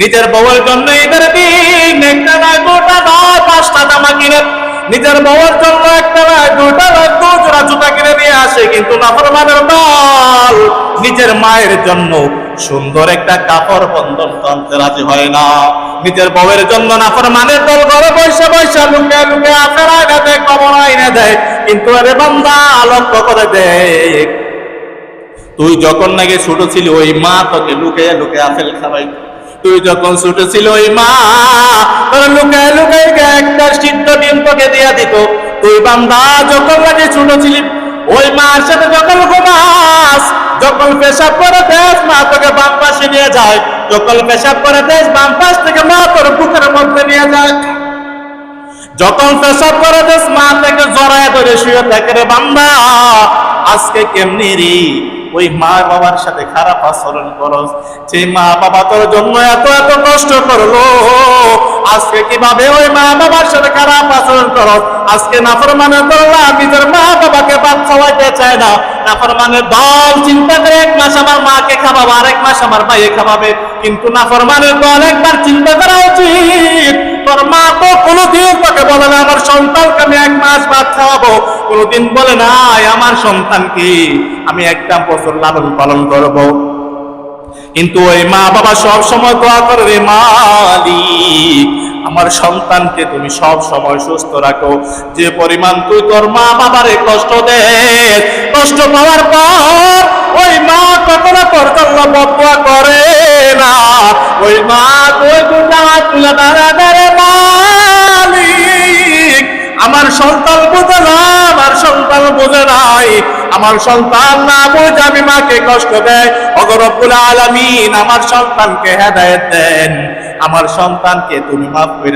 নিজের বউয়ের জন্য ঈদের দিন একটা না গোটা নয় 5টা জামা কিনে, নিজের বউয়ের জন্য একটা না গোটা নয় 2 জোড়া জুতা কিনে নিয়ে আসে, কিন্তু নাফরমানের দল নিজের মায়ের জন্য সুন্দর একটা কাপড় বন্ধন টানতে রাজি হয় না। নিজের বউয়ের জন্য নাফরমানের দল ঘরে বসে বসে লুকে লুকে আখের আইনা দেয়, কবর আইনা দেয়। কিন্তু আরে বান্দা লক্ষ্য করে দেখ, তুই যখন নাকি ছোট ছিল ওই মা তোকে লুকে লুকে আপেল খাওয়াই। তুই যখন ছোট ছিল ওই মা তোর লুকে লুকে একটা সিদ্ধ ডিম তোকে দিয়ে দিত। তুই বান্দা যখন নাকি ছোট ছিলি ওই মার সাথে যখন ঘুমাস, যখন পেশাব করে দেশ মা তোকে বাম পাশে নিয়ে যায়, যখন পেশাব করে দেশ বাম পাশ থেকে মা তোর বুকের মধ্যে নিয়ে যায়, যখন পেশাব করে দেশ মা থেকে জড়ায় ধরে শুয়ে থাকে। রে বান্দা আজকে কেমনি রে ওই মা বাবার সাথে খারাপ আচরণ করস? যে মা বাবা তোর জন্য এত এত কষ্ট করলো, আজকে কিভাবে ওই মা বাবার সাথে খারাপ আচরণ করস? আজকে নাফরমানের দল নিজের মা বাবাকে ভাত খাওয়াইতে চায় না। নাফরমানের দল চিন্তা করে 1 মাস আমার মাকে খাওয়াবো, আর 1 মাস আমার ভাইয়ে খাওয়াবে। কিন্তু নাফরমানের দল একবার চিন্তা করা উচিত, তোর মা তো কোনোদিন তোকে বলে না আমার সন্তানকে আমি 1 মাস ভাত খাওয়াবো, কোনোদিন বলে না আমার সন্তানকে আমি 1টা বছর লালন পালন করব। কিন্তু ওই মা বাবা সব সময় দোয়া করে, রে মালিক আমার সন্তানকে তুমি সব সময় সুস্থ রাখো। যে পরিমাণ তুই তোর মা বাবারে কষ্ট দে, কষ্ট পাওয়ার পর ওই মা কখনো তোর জন্য বদদোয়া করে না। ওই মা তুই দুটা তুলে দাঁড়াবে, মালিক আমার সন্তান বোঝে না, আমার সন্তান বোঝে নাই, আমার সন্তান না বুঝে আমি মাকে কষ্ট দেয়। ওগো রব্বুল আলামিন আমার সন্তানকে হেদায়েত দেন, আমার সন্তানকে তুমি মাফ করে